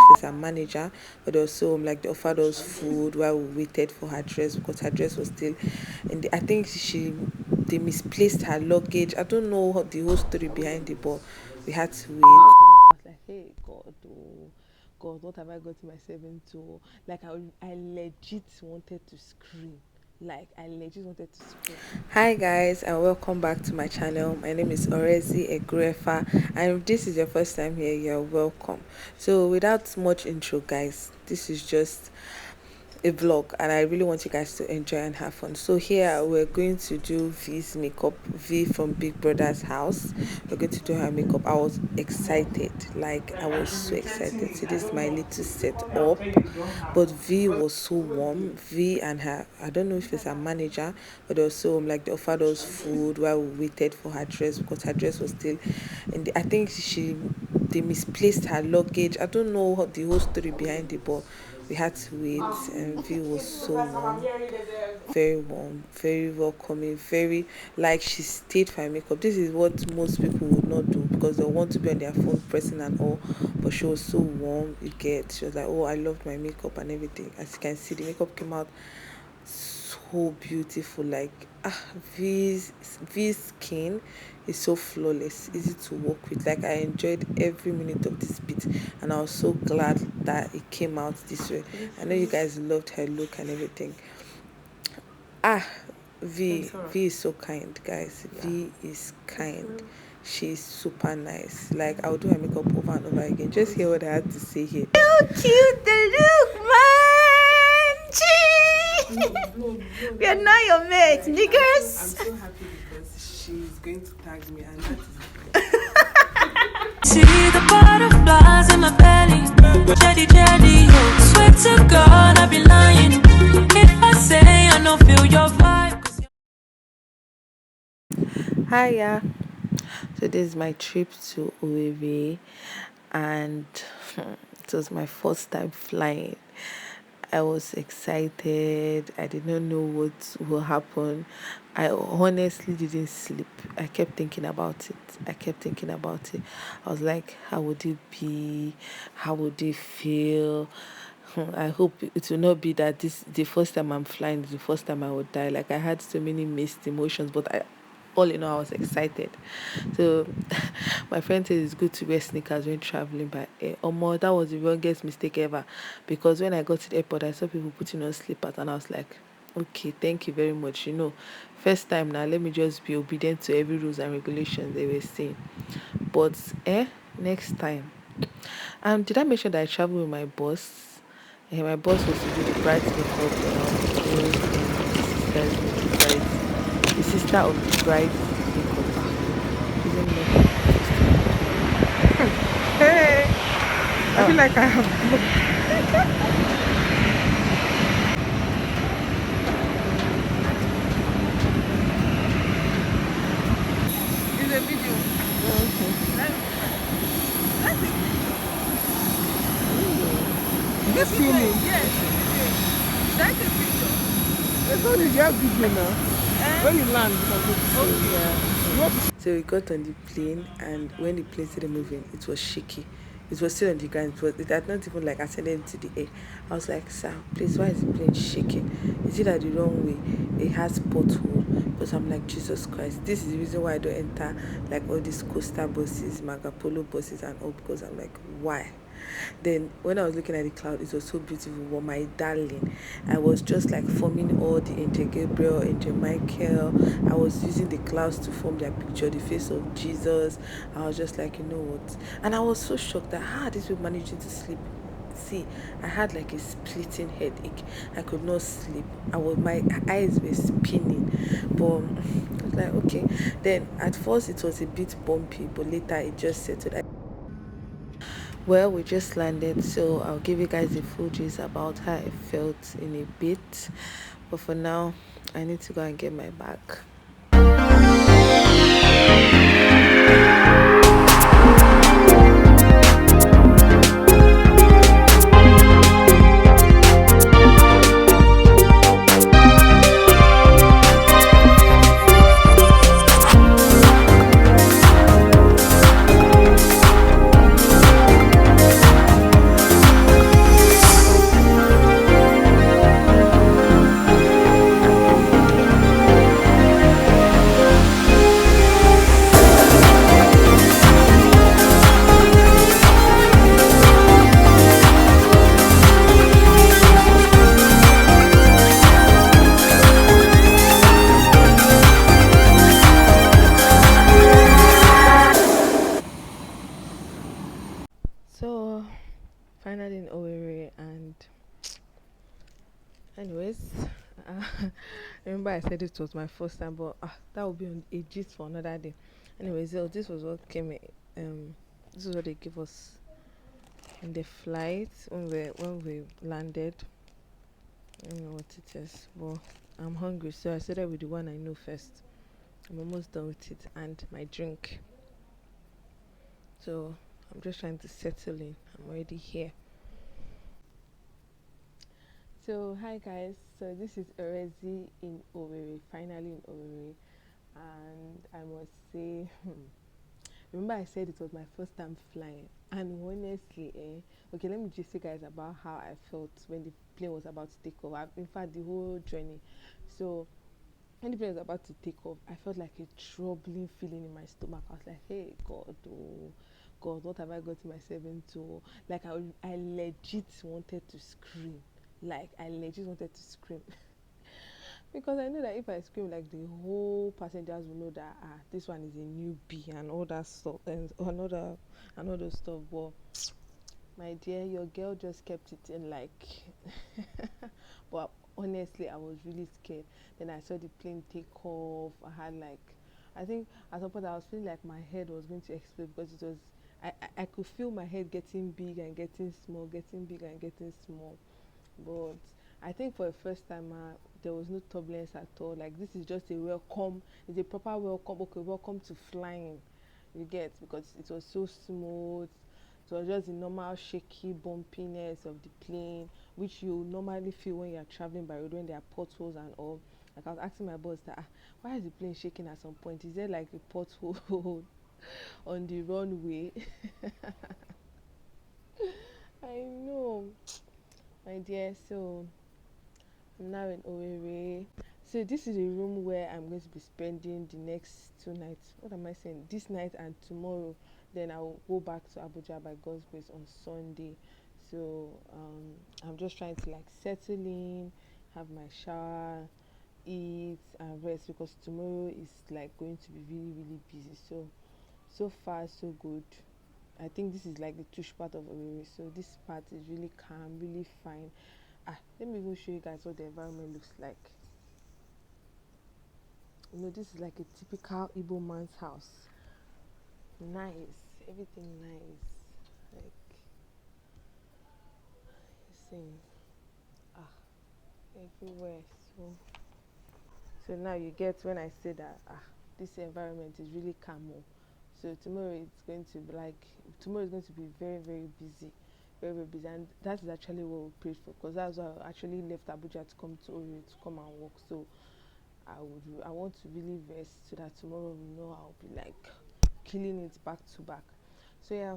if it's her manager, but also like they offered us food while we waited for her dress because her dress was still in the, I think they misplaced her luggage. I don't know what the whole story behind it, but we had to wait. I was like, hey God, oh God, what have I gotten myself into? Like I legit wanted to scream. Like I legit wanted to scream. Hi guys, and welcome back to my channel. My name is Orezi Egurefa, and if this is your first time here, you're welcome. So without much intro, guys, this is just a vlog and I really want you guys to enjoy and have fun. So here we're going to do V's makeup. V from Big Brother's house. We're going to do her makeup. I was excited, like I was so excited. So this is my little setup, but V was so warm. V and her, I don't know if it's her manager, but also like they offered us food while we waited for her dress because her dress was still in the, I think they misplaced her luggage. I don't know what the whole story behind it, but we had to wait, and view was so warm, very welcoming, very like she stayed for her makeup. This is what most people would not do because they want to be on their phone pressing and all, but she was so warm. She was like, oh, I loved my makeup and everything. As you can see, the makeup came out so beautiful. Like V's skin is so flawless, easy to work with. Like I enjoyed every minute of this bit, and I was so glad that it came out this way. I know you guys loved her look and everything. V is so kind, guys. V is kind. She's super nice. Like I'll do her makeup over and over again. Just hear what I had to say here. So cute the look, man. We are not your mates, niggas. I'm so happy because she's going to tag me, and that is see the butterflies in my belly. Jelly, swear to God, I be lying if I say I don't feel your vibe. Hiya. So this is my trip to Owerri, and it was my first time flying. I was excited. I did not know what will happen. I honestly didn't sleep. I kept thinking about it. I was like, how would it be? How would it feel? I hope it will not be that this the first time I'm flying, the first time I would die. Like I had so many mixed emotions, but all in all, I was excited. So my friend said it's good to wear sneakers when traveling by air. That was the wrongest mistake ever, because when I got to the airport, I saw people putting on slippers, and I was like, okay, thank you very much. First time now, let me just be obedient to every rules and regulations they were saying. But next time. Did I mention that I traveled with my boss? My boss was to do the bride makeup, the sister of the bride makeup. Hey, I feel like I have. It's a video. This filming? Yes. That's a picture. It's only your video now. When you land, so we got on the plane, and when the plane started moving, it was shaky. It was still on the ground. It had not even like ascended into the air. I was like, sir, please, why is the plane shaking? Is it at the wrong way? It has pothole. But I'm like, Jesus Christ, this is the reason why I don't enter like all these coaster buses, Magapolo buses and all, because I'm like, why? Then when I was looking at the cloud, it was so beautiful. Well, my darling, I was just like forming all the Angel Gabriel, Angel Michael. I was using the clouds to form their picture, the face of Jesus. I was just like, you know what? And I was so shocked that how these people managing to sleep. See, I had like a splitting headache. I could not sleep. My eyes were spinning. But I was like, okay. Then at first it was a bit bumpy, but later it just settled. Well, we just landed, so I'll give you guys the full gist about how I felt in a bit. But for now, I need to go and get my bag. Finally in Owerri, and anyways, remember I said it was my first time, but that would be on a gist for another day. Anyways, so this was what this is what they gave us in the flight when we landed. I don't know what it is, but I'm hungry, so I started with the one I know first. I'm almost done with it, and my drink. So I'm just trying to settle in. I'm already here. So hi guys, so this is Orezi in Owerri, finally in Owerri, and I must say, remember I said it was my first time flying, and honestly, okay, let me just say guys about how I felt when the plane was about to take off. In fact, the whole journey. So when the plane was about to take off, I felt like a troubling feeling in my stomach. I was like, hey God, oh God, what have I gotten myself into? Like I legit wanted to scream. Like I legit wanted to scream. Because I know that if I scream, like the whole passengers will know that this one is a newbie and all that stuff and another stuff. But my dear, your girl just kept it in like. But honestly, I was really scared. Then I saw the plane take off. I had like, I think at some point I was feeling like my head was going to explode because it was. I could feel my head getting big and getting small, getting big and getting small. But I think for the first time, there was no turbulence at all. Like this is just a welcome. It's a proper welcome. Okay, welcome to flying. You get, because it was so smooth. It was just the normal shaky bumpiness of the plane, which you normally feel when you're traveling by road when there are potholes and all. Like I was asking my boss that why is the plane shaking at some point? Is there like a pothole on the runway? I know, my dear. So I'm now in Owerri. So this is a room where I'm going to be spending the next 2 nights. What am I saying? This night and tomorrow. Then I'll go back to Abuja by God's grace on Sunday. So I'm just trying to like settle in, have my shower, eat and rest because tomorrow is like going to be really really busy. So far so good. I think this is like the tush part of Owerri. So this part is really calm, really fine. Let me even show you guys what the environment looks like. This is like a typical Igbo man's house. Nice, everything nice. Like, you see, ah, everywhere. So now you get when I say that this environment is really calm. So tomorrow is going to be very very busy, very very busy, and that is actually what we prayed for because that's why I actually left Abuja to come to Owerri to come and work. So I want to really rest so that tomorrow I'll be like killing it back to back. So yeah,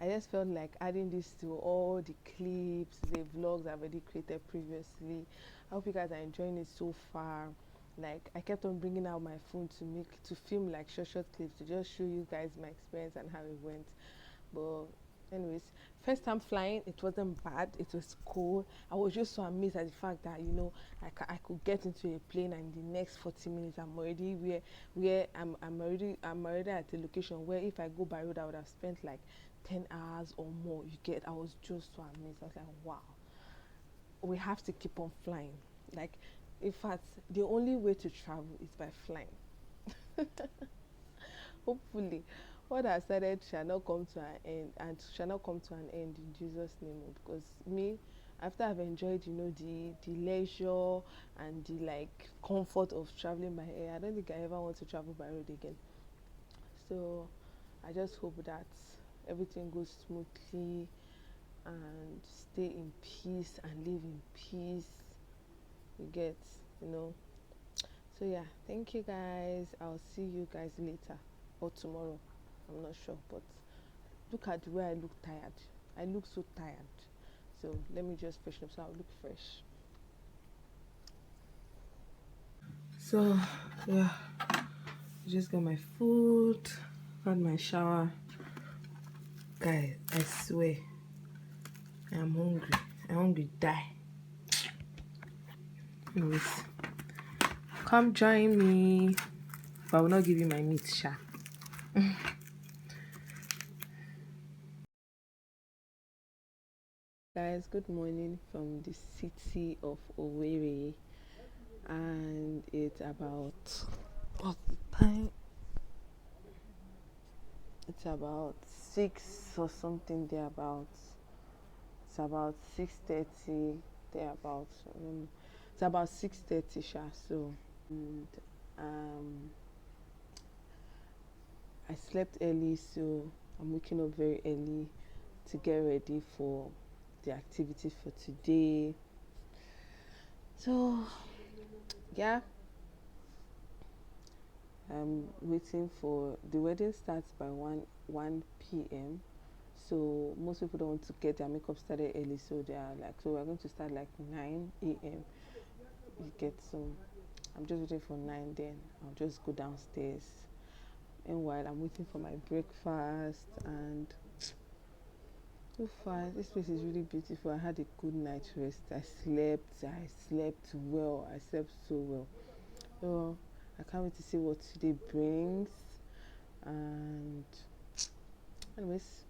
I just felt like adding this to all the clips, the vlogs I've already created previously. I hope you guys are enjoying it so far. Like I kept on bringing out my phone to film like short clips to just show you guys my experience and how it went. But anyways, first time flying, it wasn't bad, it was cool. I was just so amazed at the fact that I could get into a plane and in the next 40 minutes I'm already where I'm already at a location where if I go by road I would have spent like 10 hours or more. You get, I was just so amazed. I was like, wow, we have to keep on flying. Like, in fact, the only way to travel is by flying. Hopefully what I started shall not come to an end and shall not come to an end in Jesus name. Because me, after I've enjoyed the leisure and the like comfort of traveling by air, I don't think I ever want to travel by road again. So I just hope that everything goes smoothly and stay in peace and live in peace. You get, you know so yeah, thank you guys. I'll see you guys later or tomorrow. I'm not sure, but look at the way I look tired. I look so tired. So let me just freshen up so I'll look fresh. So yeah, I just got my food, had my shower. Guys, I swear, I'm hungry. I'm hungry die. Anyways, come join me. But I will not give you my meat, sha. Guys, good morning from the city of Owerri, and it's about what's the time? It's about 6 or something thereabouts. It's about 6:30 thereabouts. I don't know. It's about 6:30, sha. So, and um, I slept early, so I'm waking up very early to get ready for the activities for today. So, yeah, I'm waiting for the wedding starts by 1 p.m. So most people don't want to get their makeup started early, so they are like, so we're going to start like 9 a.m. You get, so I'm just waiting for 9, then I'll just go downstairs. Meanwhile, I'm waiting for my breakfast, and so far this place is really beautiful. I had a good night's rest. I slept well. I slept so well. So I can't wait to see what today brings. And anyways,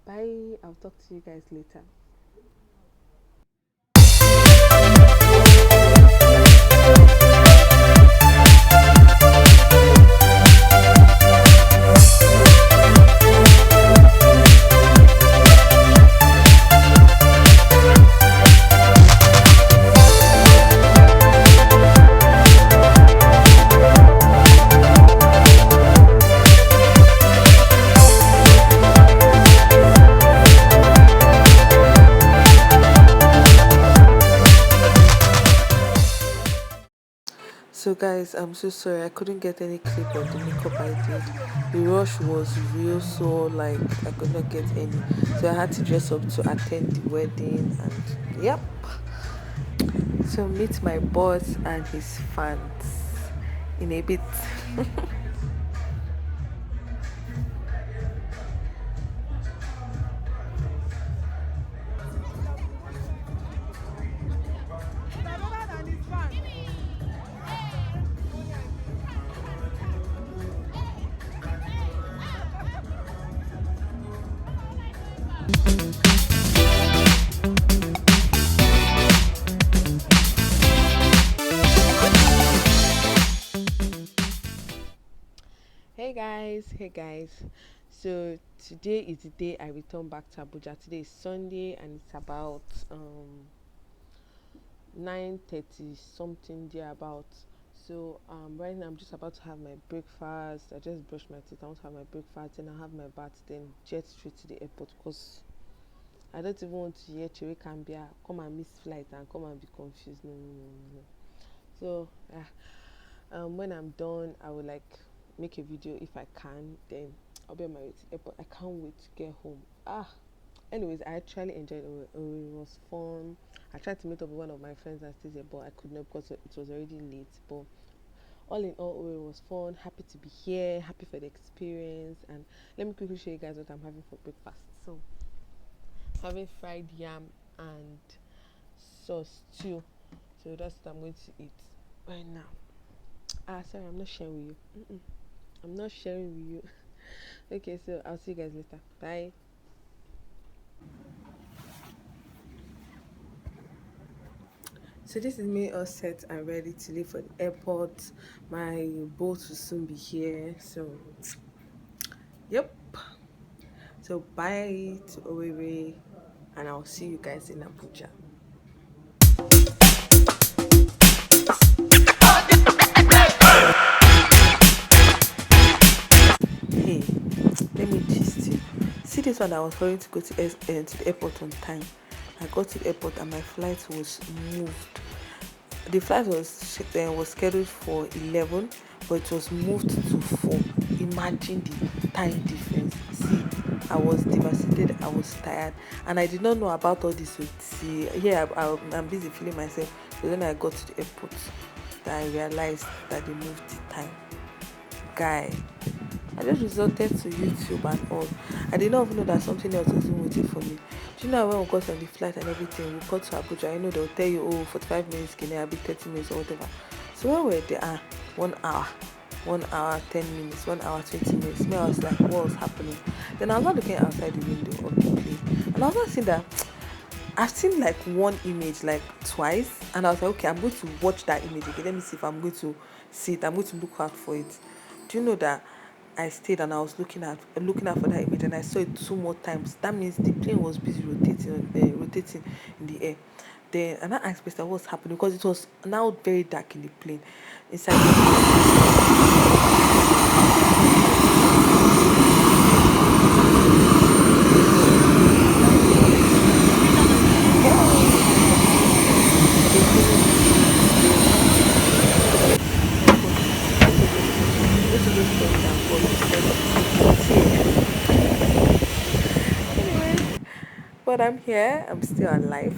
bye. I'll talk to you guys later. So guys, I'm so sorry I couldn't get any clip of the makeup I did. The rush was real, so like I could not get any. So I had to dress up to attend the wedding, and yep. So meet my boss and his fans in a bit. Hey guys. So today is the day I return back to Abuja. Today is Sunday, and it's about 9:30 something there about. So right now I'm just about to have my breakfast. I just brushed my teeth. I want to have my breakfast, then I'll have my bath, then jet straight to the airport, because I don't even want to hear Chere Cambia come and miss flight and come and be confused. No, no, no, no, no. So yeah, when I'm done, I will like make a video if I can. Then I'll be on my way to the airport. I can't wait to get home. Anyways, I actually enjoyed it. It was fun. I tried to meet up with one of my friends that stays here, but I could not because it was already late. But all in all, it was fun. Happy to be here. Happy for the experience. And let me quickly show you guys what I'm having for breakfast. So having fried yam and sauce too. So that's what I'm going to eat right now. Sorry, I'm not sharing with you. I'm not sharing with you. Okay, so I'll see you guys later. Bye. So this is me all set and ready to leave for the airport. My boat will soon be here. So yep. So bye to Owerri, and I'll see you guys in Abuja. Hey, let me gist you. See this one, I was going to go to the airport on time. I got to the airport and my flight was moved. The flight was scheduled for 11, but it was moved to 4. Imagine the time difference. See, I was devastated. I was tired, and I did not know about all this. See, yeah, I'm busy feeling myself. So then I got to the airport, that I realized that they moved the time. Guy, I just resorted to YouTube and all. I did not even know that something else was even waiting for me. Do you know when we got on the flight and everything, we got to Abuja, you know, they'll tell you, oh, 45 minutes, can I be 30 minutes or whatever. So when we were there, 1 hour, 1 hour, 10 minutes, 1 hour, 20 minutes. Me, I was like, what was happening? Then I was not looking outside the window of the plane. And I was not seeing that. I've seen like one image like twice, and I was like, okay, I'm going to watch that image again. Let me see if I'm going to see it. I'm going to look out for it. Do you know that I stayed and I was looking out for that image, and I saw it two more times. That means the plane was busy rotating in the air. Then and I asked Mister what's happening because it was now very dark in the plane. Inside the plane, they couldn't they were not most of those stories I've got to send to you. Anyways, but I'm here. I'm still alive,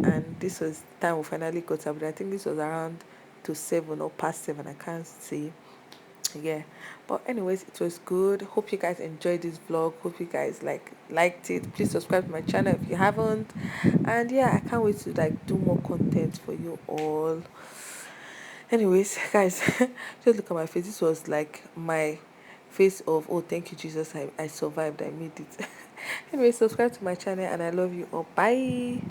and this was time we finally got up. I think this was around to 7 or past 7. I can't see. Yeah, but anyways, it was good. Hope you guys enjoyed this vlog. Hope you guys liked it. Please subscribe to my channel if you haven't. And yeah, I can't wait to like do more content for you all. Anyways, guys, just look at my face. This was like my face of, oh, thank you, Jesus. I survived. I made it. Anyway, subscribe to my channel and I love you all. Bye.